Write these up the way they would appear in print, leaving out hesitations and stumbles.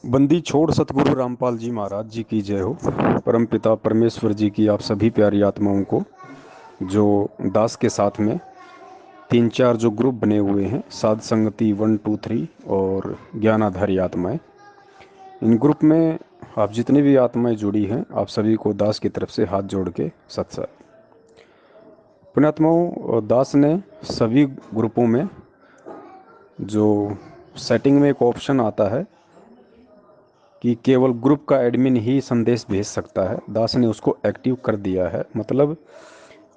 बंदी छोड़ सतगुरु रामपाल जी महाराज जी की जय हो। परमपिता परमेश्वर जी की आप सभी प्यारी आत्माओं को, जो दास के साथ में तीन चार जो ग्रुप बने हुए हैं, साध संगति 1 2 3 और ज्ञानाधारी आत्माएं, इन ग्रुप में आप जितनी भी आत्माएं जुड़ी हैं, आप सभी को दास की तरफ से हाथ जोड़ के सत्संग। पुण्यात्माओं, दास ने सभी ग्रुपों में जो सेटिंग में एक ऑप्शन आता है कि केवल ग्रुप का एडमिन ही संदेश भेज सकता है, दास ने उसको एक्टिव कर दिया है। मतलब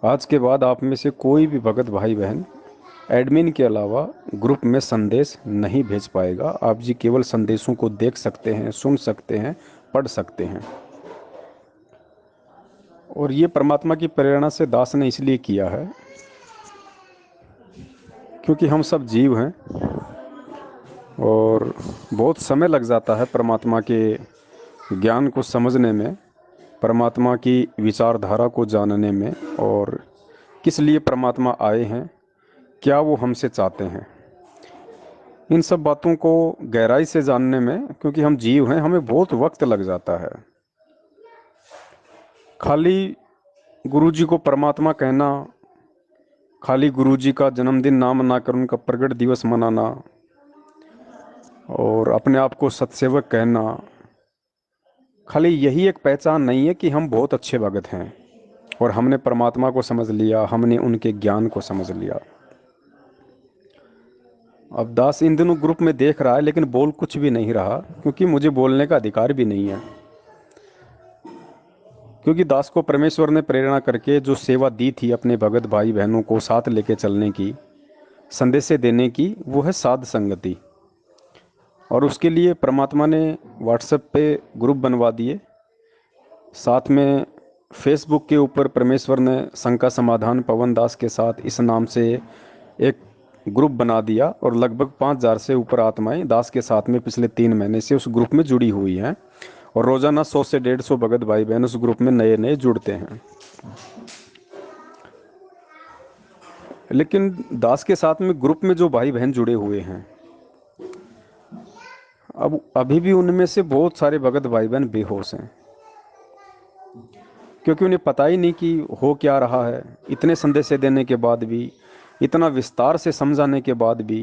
आज के बाद आप में से कोई भी भगत भाई बहन एडमिन के अलावा ग्रुप में संदेश नहीं भेज पाएगा। आप जी केवल संदेशों को देख सकते हैं, सुन सकते हैं, पढ़ सकते हैं। और ये परमात्मा की प्रेरणा से दास ने इसलिए किया है क्योंकि हम सब जीव हैं और बहुत समय लग जाता है परमात्मा के ज्ञान को समझने में, परमात्मा की विचारधारा को जानने में, और किस लिए परमात्मा आए हैं, क्या वो हमसे चाहते हैं, इन सब बातों को गहराई से जानने में। क्योंकि हम जीव हैं, हमें बहुत वक्त लग जाता है। खाली गुरुजी को परमात्मा कहना, खाली गुरुजी का जन्मदिन ना मनाकर उनका प्रगट दिवस मनाना और अपने आप को सत्सेवक कहना, खाली यही एक पहचान नहीं है कि हम बहुत अच्छे भगत हैं और हमने परमात्मा को समझ लिया, हमने उनके ज्ञान को समझ लिया। अब दास इन दिनों ग्रुप में देख रहा है लेकिन बोल कुछ भी नहीं रहा, क्योंकि मुझे बोलने का अधिकार भी नहीं है। क्योंकि दास को परमेश्वर ने प्रेरणा करके जो सेवा दी थी अपने भगत भाई बहनों को साथ लेके चलने की, संदेश देने की, वो है साध संगति। और उसके लिए परमात्मा ने व्हाट्सएप पे ग्रुप बनवा दिए, साथ में फेसबुक के ऊपर परमेश्वर ने शंका समाधान पवन दास के साथ इस नाम से एक ग्रुप बना दिया। और लगभग 5,000 से ऊपर आत्माएं दास के साथ में पिछले 3 महीने से उस ग्रुप में जुड़ी हुई हैं। और रोज़ाना 100 से 150 भगत भाई बहन उस ग्रुप में नए नए जुड़ते हैं। लेकिन दास के साथ में ग्रुप में जो भाई बहन जुड़े हुए हैं, अब अभी भी उनमें से बहुत सारे भगत भाई बहन बेहोश हैं, क्योंकि उन्हें पता ही नहीं कि हो क्या रहा है। इतने संदेश देने के बाद भी, इतना विस्तार से समझाने के बाद भी,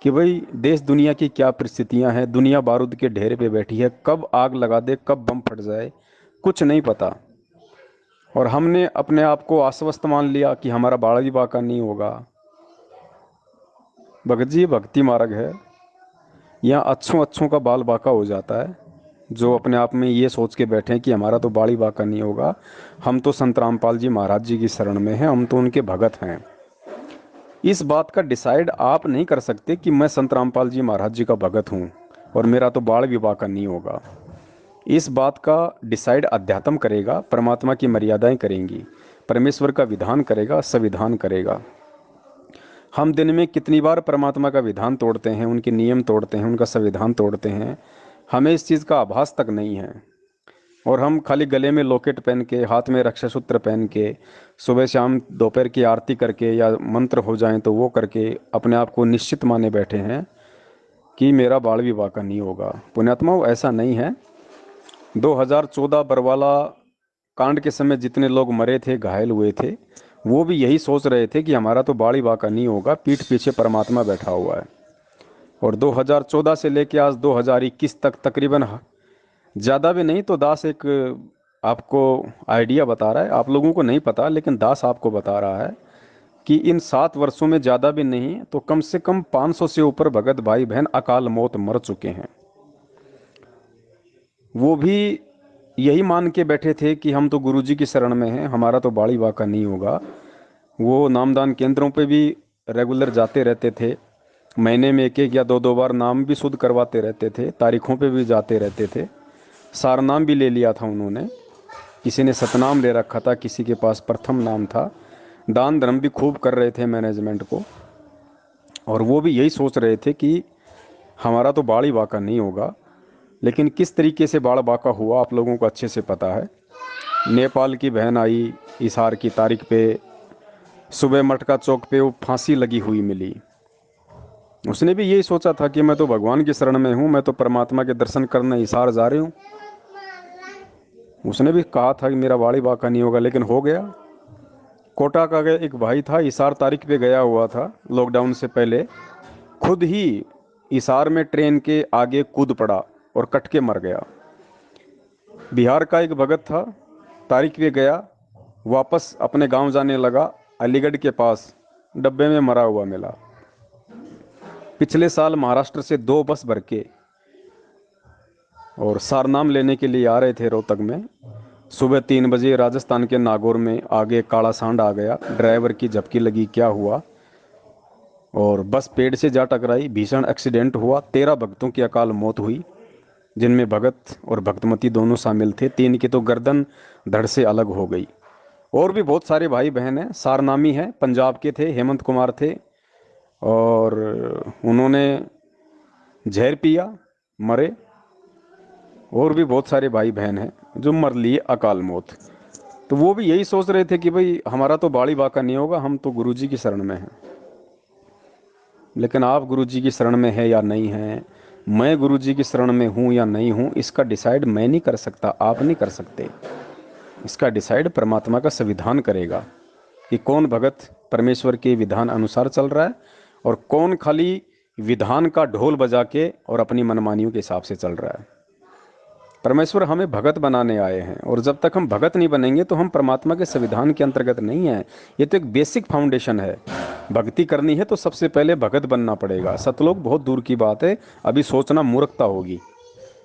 कि भाई देश दुनिया की क्या परिस्थितियां हैं, दुनिया बारूद के ढेर पे बैठी है, कब आग लगा दे, कब बम फट जाए, कुछ नहीं पता। और हमने अपने आप को आश्वस्त मान लिया कि हमारा बाड़ा भी बाका नहीं होगा। भगत जी, ये भक्ति मार्ग है। यहाँ अच्छों अच्छों का बाल बाका हो जाता है, जो अपने आप में ये सोच के बैठे हैं कि हमारा तो बाड़ी बाका नहीं होगा, हम तो संत रामपाल जी महाराज जी की शरण में हैं, हम तो उनके भगत हैं। इस बात का डिसाइड आप नहीं कर सकते कि मैं संत रामपाल जी महाराज जी का भगत हूँ और मेरा तो बाल विवाह का नहीं होगा। इस बात का डिसाइड अध्यात्म करेगा, परमात्मा की मर्यादाएं करेंगी, परमेश्वर का विधान करेगा, संविधान करेगा। हम दिन में कितनी बार परमात्मा का विधान तोड़ते हैं, उनके नियम तोड़ते हैं, उनका संविधान तोड़ते हैं, हमें इस चीज़ का आभास तक नहीं है। और हम खाली गले में लॉकेट पहन के, हाथ में रक्षा सूत्र पहन के, सुबह शाम दोपहर की आरती करके या मंत्र हो जाएं तो वो करके अपने आप को निश्चित माने बैठे हैं कि मेरा बाल विवाह का नहीं होगा। पुण्यात्माओं, ऐसा नहीं है। 2014 बरवाला कांड के समय जितने लोग मरे थे, घायल हुए थे, वो भी यही सोच रहे थे कि हमारा तो बाल विवाह का नहीं होगा, पीठ पीछे परमात्मा बैठा हुआ है। और 2014 से लेके आज 2021 तक तकरीबन, ज़्यादा भी नहीं तो दास एक आपको आइडिया बता रहा है, आप लोगों को नहीं पता लेकिन दास आपको बता रहा है कि इन 7 वर्षों में, ज़्यादा भी नहीं तो कम से कम 500 से ऊपर भगत भाई बहन अकाल मौत मर चुके हैं। वो भी यही मान के बैठे थे कि हम तो गुरुजी की शरण में हैं, हमारा तो बाड़ी बाका नहीं होगा। वो नामदान केंद्रों पे भी रेगुलर जाते रहते थे, महीने में एक एक या दो दो बार नाम भी शुद्ध करवाते रहते थे, तारीखों पे भी जाते रहते थे। सारनाम भी ले लिया था उन्होंने, किसी ने सतनाम ले रखा था, किसी के पास प्रथम नाम था। दान धर्म भी खूब कर रहे थे मैनेजमेंट को। और वो भी यही सोच रहे थे कि हमारा तो बाड़ी बाका नहीं होगा। लेकिन किस तरीके से बाड़ बाका हुआ आप लोगों को अच्छे से पता है। नेपाल की बहन आई, इसार की तारीख पे सुबह मटका चौक पे वो फांसी लगी हुई मिली। उसने भी यही सोचा था कि मैं तो भगवान की शरण में हूँ, मैं तो परमात्मा के दर्शन करने हिसार जा रही हूँ। उसने भी कहा था कि मेरा बाड़ी बाका नहीं होगा, लेकिन हो गया। कोटा का एक भाई था, हिसार तारीख पे गया हुआ था लॉकडाउन से पहले, खुद ही हिसार में ट्रेन के आगे कूद पड़ा और कट के मर गया। बिहार का एक भगत था, तारीख पे गया, वापस अपने गांव जाने लगा, अलीगढ़ के पास डब्बे में मरा हुआ मिला। पिछले साल महाराष्ट्र से 2 बस भर के और सारनाम लेने के लिए आ रहे थे रोहतक में। सुबह 3 बजे राजस्थान के नागौर में आगे काला सांड आ गया, ड्राइवर की झपकी लगी, क्या हुआ, और बस पेड़ से जा टकराई, भीषण एक्सीडेंट हुआ। 13 भक्तों की अकाल मौत हुई, जिनमें भगत और भक्तमती दोनों शामिल थे। 3 की तो गर्दन धड़ से अलग हो गई। और भी बहुत सारे भाई बहन हैं, सारनामी हैं, पंजाब के थे, हेमंत कुमार थे, और उन्होंने जहर पिया, मरे। और भी बहुत सारे भाई बहन हैं जो मर लिए अकाल मौत। तो वो भी यही सोच रहे थे कि भाई हमारा तो बाड़ी बाका नहीं होगा, हम तो गुरुजी की शरण में हैं। लेकिन आप गुरुजी की शरण में है या नहीं है, मैं गुरुजी की शरण में हूँ या नहीं हूँ, इसका डिसाइड मैं नहीं कर सकता, आप नहीं कर सकते। इसका डिसाइड परमात्मा का संविधान करेगा कि कौन भगत परमेश्वर के विधान अनुसार चल रहा है और कौन खाली विधान का ढोल बजा के और अपनी मनमानियों के हिसाब से चल रहा है। परमेश्वर हमें भगत बनाने आए हैं, और जब तक हम भगत नहीं बनेंगे तो हम परमात्मा के संविधान के अंतर्गत नहीं हैं। ये तो एक बेसिक फाउंडेशन है। भक्ति करनी है तो सबसे पहले भगत बनना पड़ेगा। सतलोक बहुत दूर की बात है, अभी सोचना मूर्खता होगी,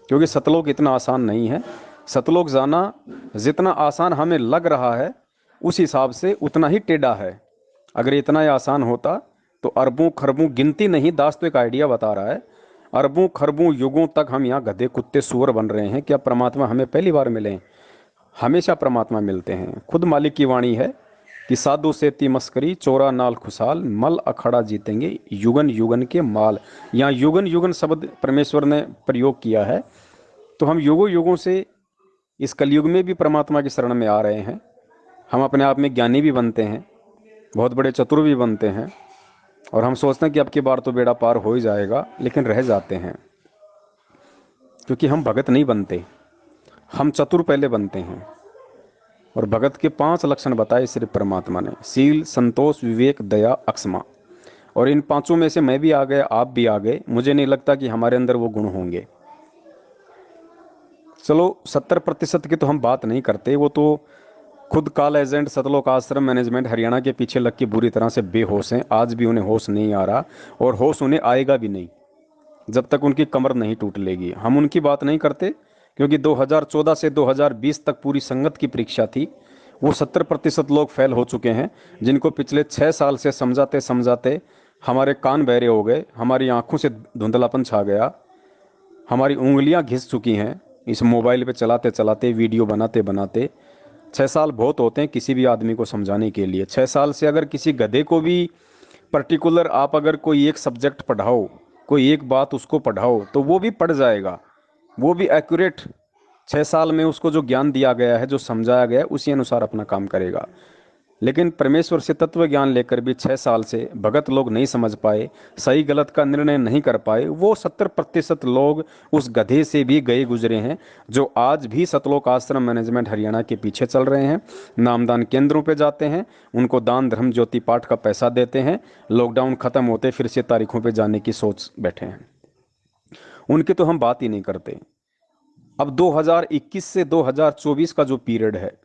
क्योंकि सतलोक इतना आसान नहीं है। सतलोक जाना जितना आसान हमें लग रहा है, उस हिसाब से उतना ही टेढ़ा है। अगर इतना ही आसान होता तो अरबों खरबों, गिनती नहीं, दास तो एक आइडिया बता रहा है, अरबों खरबों युगों तक हम यहाँ गधे कुत्ते सूअर बन रहे हैं। क्या परमात्मा हमें पहली बार मिले? हमेशा परमात्मा मिलते हैं। खुद मालिक की वाणी है कि साधु सेती मस्करी, चोरा नाल खुशाल, मल अखड़ा जीतेंगे युगन युगन के माल। यहाँ युगन युगन शब्द परमेश्वर ने प्रयोग किया है। तो हम युगों युगों से इस कलयुग में भी परमात्मा की शरण में आ रहे हैं। हम अपने आप में ज्ञानी भी बनते हैं, बहुत बड़े चतुर भी बनते हैं, और हम सोचते हैं कि अब की बार तो बेड़ा पार हो ही जाएगा, लेकिन रह जाते हैं, क्योंकि हम भगत नहीं बनते, हम चतुर पहले बनते हैं। और भगत के 5 लक्षण बताए श्री परमात्मा ने: शील, संतोष, विवेक, दया, अक्षमा। और इन पांचों में से मैं भी आ गया, आप भी आ गए। मुझे नहीं लगता कि हमारे अंदर वो गुण होंगे। चलो 70% की तो हम बात नहीं करते, वो तो खुद कॉल एजेंट सतलोक आश्रम मैनेजमेंट हरियाणा के पीछे लग के बुरी तरह से बेहोश हैं। आज भी उन्हें होश नहीं आ रहा, और होश उन्हें आएगा भी नहीं जब तक उनकी कमर नहीं टूट लेगी। हम उनकी बात नहीं करते, क्योंकि 2014 से 2020 तक पूरी संगत की परीक्षा थी। वो 70% लोग फेल हो चुके हैं, जिनको पिछले 6 साल से समझाते समझाते हमारे कान बहरे हो गए, हमारी आंखों से धुंधलापन छा गया, हमारी उंगलियां घिस चुकी हैं इस मोबाइल पे चलाते चलाते, वीडियो बनाते बनाते। 6 साल बहुत होते हैं किसी भी आदमी को समझाने के लिए। 6 साल से अगर किसी गधे को भी पर्टिकुलर आप अगर कोई एक सब्जेक्ट पढ़ाओ, कोई एक बात उसको पढ़ाओ, तो वो भी पढ़ जाएगा, वो भी एक्यूरेट 6 साल में उसको जो ज्ञान दिया गया है, जो समझाया गया है, उसी अनुसार अपना काम करेगा। लेकिन परमेश्वर से तत्व ज्ञान लेकर भी 6 साल से भगत लोग नहीं समझ पाए, सही गलत का निर्णय नहीं कर पाए। वो 70% लोग उस गधे से भी गए गुजरे हैं, जो आज भी सतलोक आश्रम मैनेजमेंट हरियाणा के पीछे चल रहे हैं। नामदान केंद्रों पे जाते हैं, उनको दान धर्म ज्योति पाठ का पैसा देते हैं, लॉकडाउन खत्म होते फिर से तारीखों पे जाने की सोच बैठे हैं। उनकी तो हम बात ही नहीं करते। अब 2021 से 2024 का जो पीरियड है,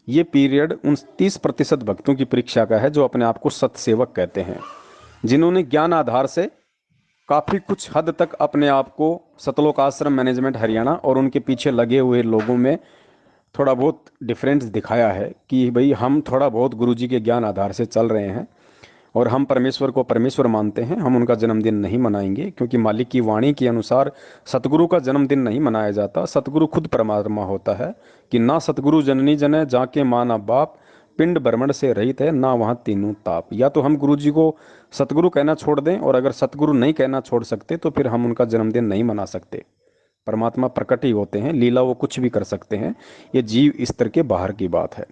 ये पीरियड उन 30% भक्तों की परीक्षा का है, जो अपने आप को सतसेवक कहते हैं, जिन्होंने ज्ञान आधार से काफ़ी कुछ हद तक अपने आप को सतलोक आश्रम मैनेजमेंट हरियाणा और उनके पीछे लगे हुए लोगों में थोड़ा बहुत डिफरेंस दिखाया है कि भाई हम थोड़ा बहुत गुरुजी के ज्ञान आधार से चल रहे हैं, और हम परमेश्वर को परमेश्वर मानते हैं। हम उनका जन्मदिन नहीं मनाएंगे, क्योंकि मालिक की वाणी के अनुसार सतगुरु का जन्मदिन नहीं मनाया जाता। सतगुरु खुद परमात्मा होता है कि ना सतगुरु जननी जने जाके माँ ना बाप, पिंड भ्रमण से रहित है ना वहाँ तीनों ताप। या तो हम गुरु जी को सतगुरु कहना छोड़ दें, और अगर सतगुरु नहीं कहना छोड़ सकते तो फिर हम उनका जन्मदिन नहीं मना सकते। परमात्मा प्रकट ही होते हैं, लीला वो कुछ भी कर सकते हैं, ये जीव स्तर के बाहर की बात है।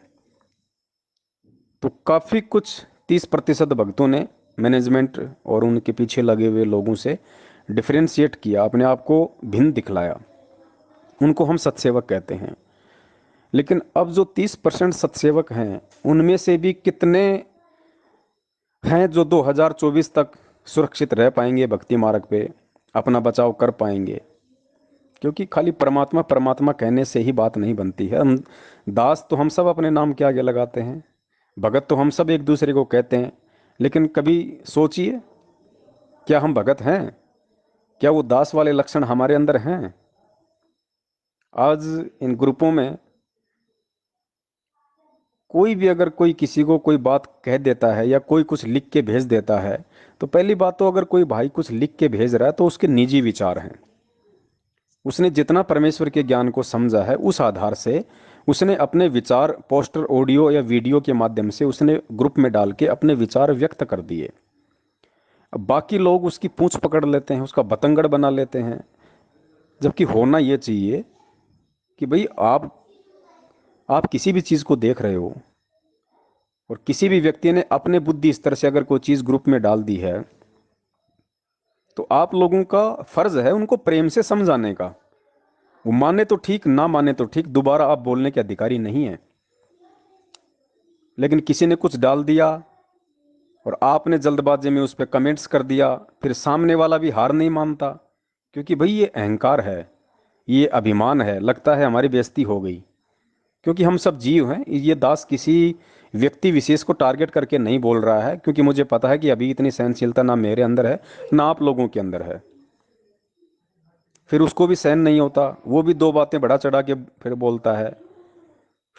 तो काफ़ी कुछ 30% भक्तों ने मैनेजमेंट और उनके पीछे लगे हुए लोगों से डिफरेंशिएट किया, अपने आप को भिन्न दिखलाया, उनको हम सतसेवक कहते हैं। लेकिन अब जो 30% सतसेवक हैं, उनमें से भी कितने हैं जो 2024 तक सुरक्षित रह पाएंगे भक्ति मार्ग पे, अपना बचाव कर पाएंगे? क्योंकि खाली परमात्मा परमात्मा कहने से ही बात नहीं बनती है। हम दास तो हम सब अपने नाम के आगे लगाते हैं, भगत तो हम सब एक दूसरे को कहते हैं, लेकिन कभी सोचिए, क्या हम भगत हैं? क्या वो दास वाले लक्षण हमारे अंदर हैं? आज इन ग्रुपों में कोई भी अगर कोई किसी को कोई बात कह देता है या कोई कुछ लिख के भेज देता है, तो पहली बात तो अगर कोई भाई कुछ लिख के भेज रहा है तो उसके निजी विचार हैं। उसने जितना परमेश्वर के ज्ञान को समझा है उस आधार से उसने अपने विचार पोस्टर, ऑडियो या वीडियो के माध्यम से उसने ग्रुप में डाल के अपने विचार व्यक्त कर दिए। अब बाकी लोग उसकी पूंछ पकड़ लेते हैं, उसका बतंगड़ बना लेते हैं। जबकि होना ये चाहिए कि भाई आप किसी भी चीज़ को देख रहे हो और किसी भी व्यक्ति ने अपने बुद्धि स्तर से अगर कोई चीज़ ग्रुप में डाल दी है, तो आप लोगों का फर्ज है उनको प्रेम से समझाने का। वो माने तो ठीक, ना माने तो ठीक, दोबारा आप बोलने के अधिकारी नहीं है। लेकिन किसी ने कुछ डाल दिया और आपने जल्दबाजी में उस पर कमेंट्स कर दिया, फिर सामने वाला भी हार नहीं मानता, क्योंकि भाई ये अहंकार है, ये अभिमान है, लगता है हमारी बेइज्जती हो गई। क्योंकि हम सब जीव हैं, ये दास किसी व्यक्ति विशेष को टारगेट करके नहीं बोल रहा है, क्योंकि मुझे पता है कि अभी इतनी सहनशीलता ना मेरे अंदर है ना आप लोगों के अंदर है। फिर उसको भी सहन नहीं होता, वो भी दो बातें बढ़ा चढ़ा के फिर बोलता है।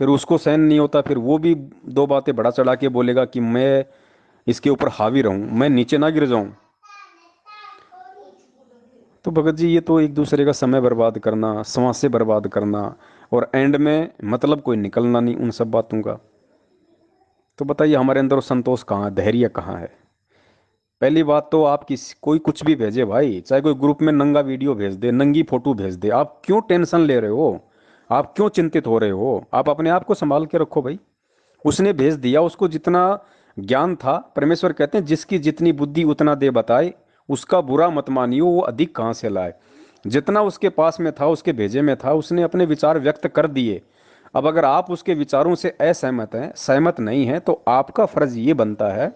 फिर उसको सहन नहीं होता, फिर वो भी दो बातें बढ़ा चढ़ा के बोलेगा कि मैं इसके ऊपर हावी रहूं, मैं नीचे ना गिर जाऊं। तो भगत जी, ये तो एक दूसरे का समय बर्बाद करना, सांसें बर्बाद करना, और एंड में मतलब कोई निकलना नहीं उन सब बातों का। तो बताइए हमारे अंदर वो संतोष कहाँ है, धैर्य कहाँ है? पहली बात तो आप किसी कोई कुछ भी भेजे भाई, चाहे कोई ग्रुप में नंगा वीडियो भेज दे, नंगी फोटो भेज दे, आप क्यों टेंशन ले रहे हो? आप क्यों चिंतित हो रहे हो? आप अपने आप को संभाल के रखो भाई। उसने भेज दिया, उसको जितना ज्ञान था, परमेश्वर कहते हैं जिसकी जितनी बुद्धि उतना दे बताए, उसका बुरा मत मानियो, वो अधिक कहाँ से लाए। जितना उसके पास में था, उसके भेजे में था, उसने अपने विचार व्यक्त कर दिए। अब अगर आप उसके विचारों से असहमत हैं, सहमत नहीं हैं, तो आपका फर्ज ये बनता है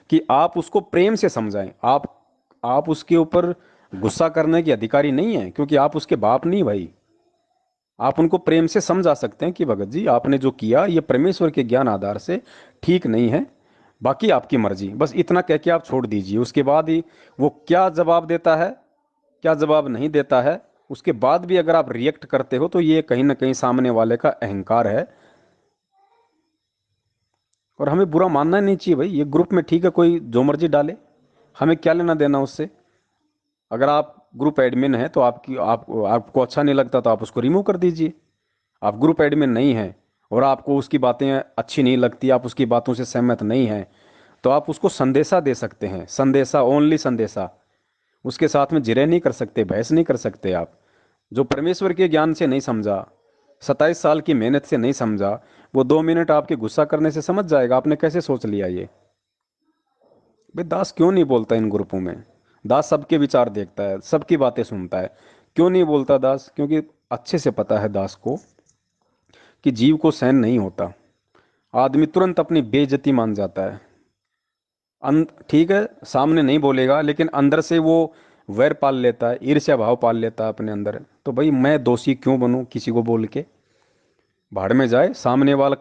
कि आप उसको प्रेम से समझाएं। आप उसके ऊपर गुस्सा करने के अधिकारी नहीं हैं, क्योंकि आप उसके बाप नहीं भाई। आप उनको प्रेम से समझा सकते हैं कि भगत जी आपने जो किया ये परमेश्वर के ज्ञान आधार से ठीक नहीं है, बाकी आपकी मर्जी, बस इतना कह के आप छोड़ दीजिए। उसके बाद ही वो क्या जवाब देता है, क्या जवाब नहीं देता है, उसके बाद भी अगर आप रिएक्ट करते हो तो ये कहीं ना कहीं सामने वाले का अहंकार है। और हमें बुरा मानना नहीं चाहिए भाई, ये ग्रुप में ठीक है, कोई जो मर्जी डाले, हमें क्या लेना देना उससे। अगर आप ग्रुप एडमिन है तो आपको अच्छा नहीं लगता तो आप उसको रिमूव कर दीजिए। आप ग्रुप एडमिन नहीं हैं और आपको उसकी बातें अच्छी नहीं लगती, आप उसकी बातों से सहमत नहीं हैं, तो आप उसको संदेशा दे सकते हैं, संदेशा, ओनली संदेशा। उसके साथ में जिरह नहीं कर सकते, बहस नहीं कर सकते। आप जो परमेश्वर के ज्ञान से नहीं समझा, 27 साल की मेहनत से नहीं समझा, वो 2 मिनट आपके गुस्सा करने से समझ जाएगा। आपने कैसे सोच लिया ये? भाई दास क्यों नहीं बोलता इन ग्रुपों में? दास सबके विचार देखता है, सबकी बातें सुनता है। क्यों नहीं बोलता दास? क्योंकि अच्छे से पता है दास को कि जीव को सहन नहीं होता। आदमी तुरंत अपनी बेइज्जती मान जाता है। ठीक है, सामने नहीं बोलेगा, लेकिन अंदर से वो वैर पाल लेता है, ईर्ष्या भाव पाल लेता है अपने अंदर। तो भाई मैं दोषी क्यों बनूं किसी को बोल के? भाड़ में जाए सामने वाला।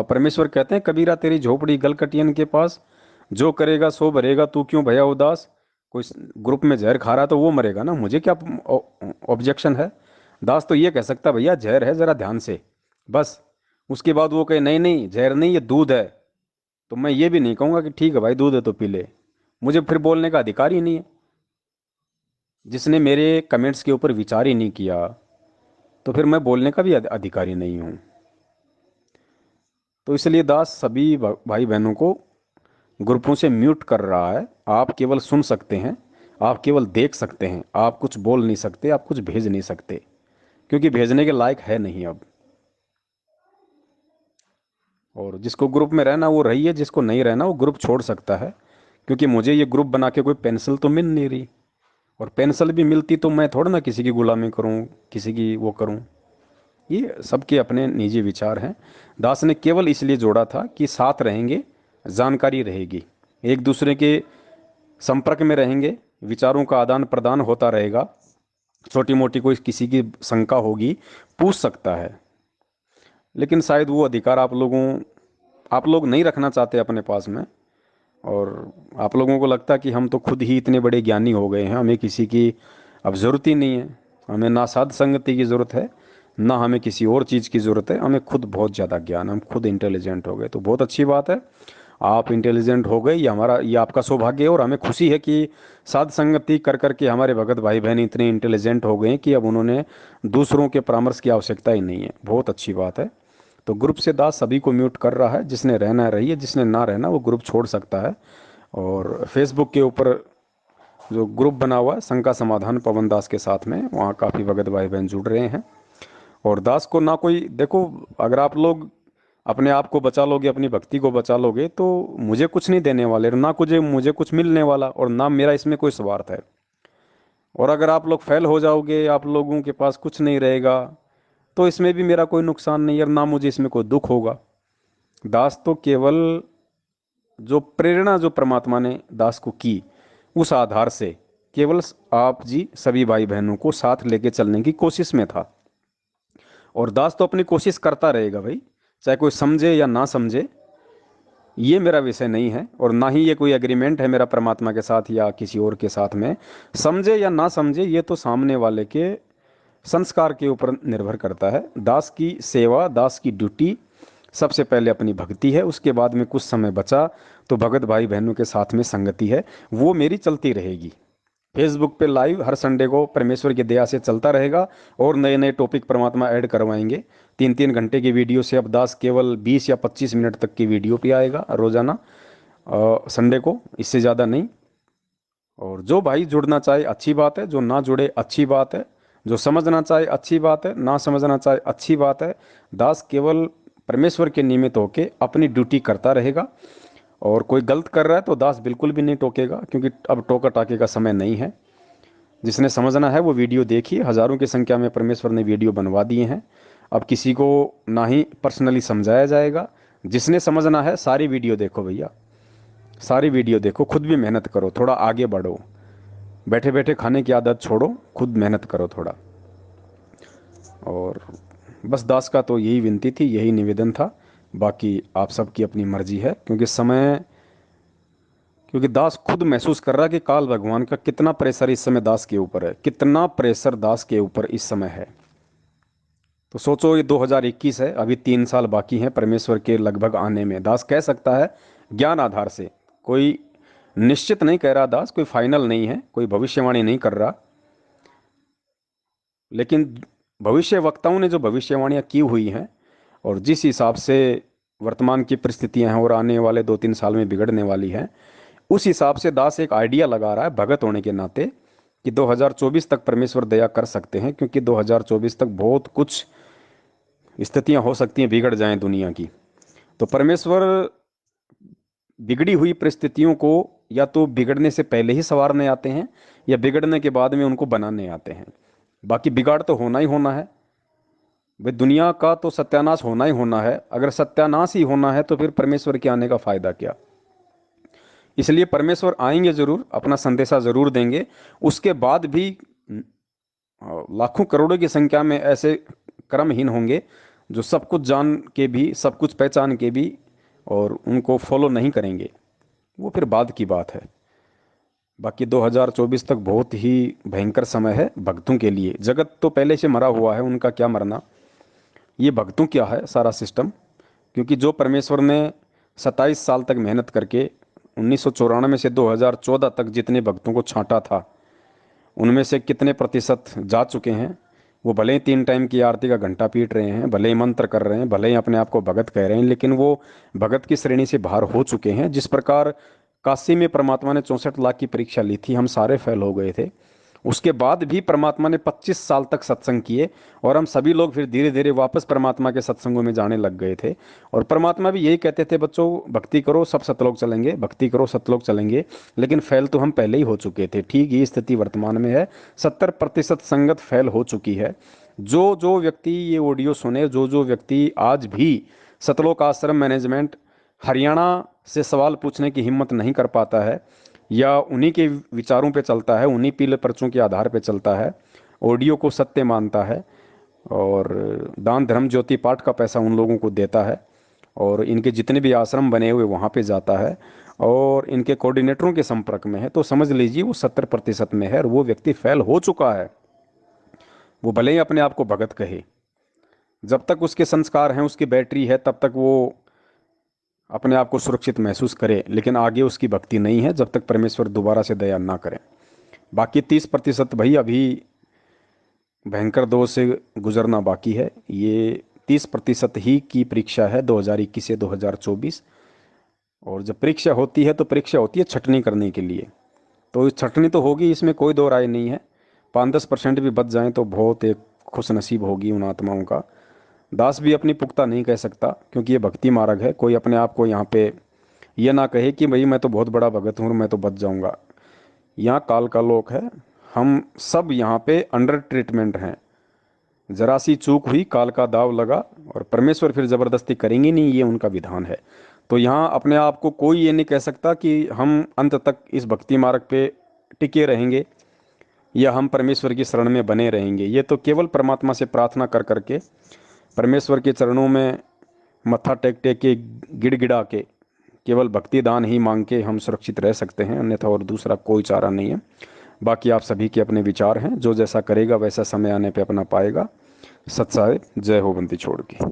परमेश्वर कहते हैं कबीरा तेरी झोपड़ी गलकटियन के पास, जो करेगा सो भरेगा, तू क्यों भया उदास। कोई ग्रुप में जहर खा रहा है तो वो मरेगा ना, मुझे क्या ऑब्जेक्शन है? दास तो ये कह सकता भैया जहर है, जरा ध्यान से, बस। उसके बाद वो कहे नहीं नहीं जहर नहीं, ये दूध है, तो मैं ये भी नहीं कहूँगा कि ठीक है भाई दूध है तो पी ले। मुझे फिर बोलने का अधिकार ही नहीं है। जिसने मेरे कमेंट्स के ऊपर विचार ही नहीं किया, तो फिर मैं बोलने का भी अधिकारी नहीं हूँ। तो इसलिए दास सभी भाई बहनों को ग्रुपों से म्यूट कर रहा है। आप केवल सुन सकते हैं, आप केवल देख सकते हैं, आप कुछ बोल नहीं सकते, आप कुछ भेज नहीं सकते, क्योंकि भेजने के लायक है नहीं अब। और जिसको ग्रुप में रहना वो रही है, जिसको नहीं रहना वो ग्रुप छोड़ सकता है। क्योंकि मुझे ये ग्रुप बना के कोई पेंसिल तो मिल नहीं रही, और पेंसिल भी मिलती तो मैं थोड़ा ना किसी की गुलामी करूं, किसी की वो करूं। ये सबके अपने निजी विचार हैं। दास ने केवल इसलिए जोड़ा था कि साथ रहेंगे, जानकारी रहेगी, एक दूसरे के संपर्क में रहेंगे, विचारों का आदान प्रदान होता रहेगा, छोटी मोटी कोई किसी की शंका होगी पूछ सकता है। लेकिन शायद वो अधिकार आप लोग नहीं रखना चाहते अपने पास में, और आप लोगों को लगता है कि हम तो खुद ही इतने बड़े ज्ञानी हो गए हैं, हमें किसी की अब ज़रूरत ही नहीं है। हमें ना साध संगति की ज़रूरत है, ना हमें किसी और चीज़ की ज़रूरत है, हमें खुद बहुत ज़्यादा ज्ञान, हम खुद इंटेलिजेंट हो गए। तो बहुत अच्छी बात है, आप इंटेलिजेंट हो गए, ये आपका सौभाग्य है। और हमें खुशी है कि साध संगति कर करके हमारे भगत भाई बहन इतने इंटेलिजेंट हो गए हैं कि अब उन्होंने दूसरों के परामर्श की आवश्यकता ही नहीं है। बहुत अच्छी बात है। तो ग्रुप से दास सभी को म्यूट कर रहा है, जिसने रहना है रहिए, जिसने ना रहना वो ग्रुप छोड़ सकता है। और फेसबुक के ऊपर जो ग्रुप बना हुआ है शंका समाधान पवन दास के साथ में, वहाँ काफ़ी भगत भाई बहन जुड़ रहे हैं। और दास को ना कोई देखो, अगर आप लोग अपने आप को बचा लोगे, अपनी भक्ति को बचा लोगे, तो मुझे कुछ नहीं देने वाले, ना मुझे कुछ मिलने वाला, और ना मेरा इसमें कोई स्वार्थ है। और अगर आप लोग फेल हो जाओगे, आप लोगों के पास कुछ नहीं रहेगा, तो इसमें भी मेरा कोई नुकसान नहीं है, और ना मुझे इसमें कोई दुख होगा। दास तो केवल जो प्रेरणा जो परमात्मा ने दास को की, उस आधार से केवल आप जी सभी भाई बहनों को साथ लेके चलने की कोशिश में था। और दास तो अपनी कोशिश करता रहेगा भाई, चाहे कोई समझे या ना समझे, ये मेरा विषय नहीं है। और ना ही ये कोई एग्रीमेंट है मेरा परमात्मा के साथ या किसी और के साथ में। समझे या ना समझे, ये तो सामने वाले के संस्कार के ऊपर निर्भर करता है। दास की सेवा, दास की ड्यूटी सबसे पहले अपनी भक्ति है, उसके बाद में कुछ समय बचा तो भगत भाई बहनों के साथ में संगति है, वो मेरी चलती रहेगी। फेसबुक पे लाइव हर संडे को परमेश्वर की दया से चलता रहेगा, और नए नए टॉपिक परमात्मा ऐड करवाएंगे। 3-3 घंटे की वीडियो से अब दास केवल 20 या 25 मिनट तक की वीडियो पे आएगा रोजाना, संडे को, इससे ज़्यादा नहीं। और जो भाई जुड़ना चाहे अच्छी बात है, जो ना जुड़े अच्छी बात है, जो समझना चाहे अच्छी बात है, ना समझना चाहे अच्छी बात है। दास केवल परमेश्वर के निमित्त होके अपनी ड्यूटी करता रहेगा। और कोई गलत कर रहा है तो दास बिल्कुल भी नहीं टोकेगा, क्योंकि अब टोका टाके का समय नहीं है। जिसने समझना है वो वीडियो देखिए, हज़ारों की संख्या में परमेश्वर ने वीडियो बनवा दिए हैं। अब किसी को ना ही पर्सनली समझाया जाएगा। जिसने समझना है सारी वीडियो देखो भैया, सारी वीडियो देखो, खुद भी मेहनत करो, थोड़ा आगे बढ़ो, बैठे बैठे खाने की आदत छोड़ो, खुद मेहनत करो थोड़ा। और बस दास का तो यही विनती थी, यही निवेदन था। बाकी आप सबकी अपनी मर्जी है, क्योंकि दास खुद महसूस कर रहा है कि काल भगवान का कितना प्रेशर इस समय दास के ऊपर है, कितना प्रेशर दास के ऊपर इस समय है। तो सोचो, ये 2021 है, अभी 3 साल बाकी हैं परमेश्वर के लगभग आने में। दास कह सकता है ज्ञान आधार से, कोई निश्चित नहीं कह रहा दास, कोई फाइनल नहीं है, कोई भविष्यवाणी नहीं कर रहा। लेकिन भविष्य वक्ताओं ने जो भविष्यवाणियां की हुई हैं, और जिस हिसाब से वर्तमान की परिस्थितियां हैं और आने वाले 2-3 साल में बिगड़ने वाली हैं, उस हिसाब से दास एक आइडिया लगा रहा है भगत होने के नाते कि 2024 तक परमेश्वर दया कर सकते हैं, क्योंकि 2024 तक बहुत कुछ स्थितियां हो सकती हैं बिगड़ जाएं दुनिया की। तो परमेश्वर बिगड़ी हुई परिस्थितियों को या तो बिगड़ने से पहले ही संवारने आते हैं, या बिगड़ने के बाद में उनको बनाने आते हैं। बाकी बिगाड़ तो होना ही होना है भाई, दुनिया का तो सत्यानाश होना ही होना है। अगर सत्यानाश ही होना है तो फिर परमेश्वर के आने का फायदा क्या। इसलिए परमेश्वर आएंगे जरूर, अपना संदेशा जरूर देंगे। उसके बाद भी लाखों करोड़ों की संख्या में ऐसे कर्महीन होंगे जो सब कुछ जान के भी, सब कुछ पहचान के भी, और उनको फॉलो नहीं करेंगे। वो फिर बाद की बात है। बाकी 2024 तक बहुत ही भयंकर समय है भक्तों के लिए। जगत तो पहले से मरा हुआ है, उनका क्या मरना, ये भक्तों क्या है सारा सिस्टम। क्योंकि जो परमेश्वर ने 27 साल तक मेहनत करके 1994 से 2014 तक जितने भक्तों को छांटा था, उनमें से कितने प्रतिशत जा चुके हैं। वो भले ही 3 टाइम की आरती का घंटा पीट रहे हैं, भले ही मंत्र कर रहे हैं, भले ही अपने आप को भगत कह रहे हैं, लेकिन वो भगत की श्रेणी से बाहर हो चुके हैं। जिस प्रकार काशी में परमात्मा ने 64 लाख की परीक्षा ली थी, हम सारे फेल हो गए थे। उसके बाद भी परमात्मा ने 25 साल तक सत्संग किए, और हम सभी लोग फिर धीरे धीरे वापस परमात्मा के सत्संगों में जाने लग गए थे। और परमात्मा भी यही कहते थे, बच्चों भक्ति करो सब सतलोक चलेंगे, भक्ति करो सतलोक चलेंगे। लेकिन फेल तो हम पहले ही हो चुके थे। ठीक ये स्थिति वर्तमान में है, 70% संगत फेल हो चुकी है। जो जो व्यक्ति ये ऑडियो सुने, जो जो व्यक्ति आज भी सतलोक आश्रम मैनेजमेंट हरियाणा से सवाल पूछने की हिम्मत नहीं कर पाता है, या उन्हीं के विचारों पे चलता है, उन्हीं पीले पर्चों के आधार पे चलता है, ऑडियो को सत्य मानता है, और दान धर्म ज्योति पाठ का पैसा उन लोगों को देता है, और इनके जितने भी आश्रम बने हुए वहाँ पे जाता है, और इनके कोऑर्डिनेटरों के संपर्क में है, तो समझ लीजिए वो 70% में है, और वो व्यक्ति फेल हो चुका है। वो भले ही अपने आप को भगत कहे, जब तक उसके संस्कार हैं, उसकी बैटरी है, तब तक वो अपने आप को सुरक्षित महसूस करे। लेकिन आगे उसकी भक्ति नहीं है, जब तक परमेश्वर दोबारा से दया ना करे। बाकी 30% भाई अभी भयंकर दौर से गुजरना बाकी है। ये 30% ही की परीक्षा है 2021 से 2024। और जब परीक्षा होती है तो परीक्षा होती है छटनी करने के लिए। तो छटनी तो होगी, इसमें कोई दो राय नहीं है। 5-10% भी बच जाएं तो बहुत एक खुश नसीब होगी उन आत्माओं का। दास भी अपनी पुख्ता नहीं कह सकता, क्योंकि ये भक्ति मार्ग है। कोई अपने आप को यहाँ पे ये ना कहे कि भाई मैं तो बहुत बड़ा भगत हूँ, मैं तो बच जाऊँगा। यहाँ काल का लोक है, हम सब यहाँ पे अंडर ट्रीटमेंट हैं। जरा सी चूक हुई, काल का दाव लगा, और परमेश्वर फिर ज़बरदस्ती करेंगे नहीं, ये उनका विधान है। तो यहाँ अपने आप को कोई ये नहीं कह सकता कि हम अंत तक इस भक्ति मार्ग पे टिके रहेंगे, या हम परमेश्वर की शरण में बने रहेंगे। ये तो केवल परमात्मा से प्रार्थना कर करके, परमेश्वर के चरणों में मत्था टेक टेक के, गिड़गिड़ा के, केवल भक्ति दान ही मांग के हम सुरक्षित रह सकते हैं, अन्यथा और दूसरा कोई चारा नहीं है। बाकी आप सभी के अपने विचार हैं, जो जैसा करेगा वैसा समय आने पे अपना पाएगा। सत्साय जय हो बंदी छोड़ के।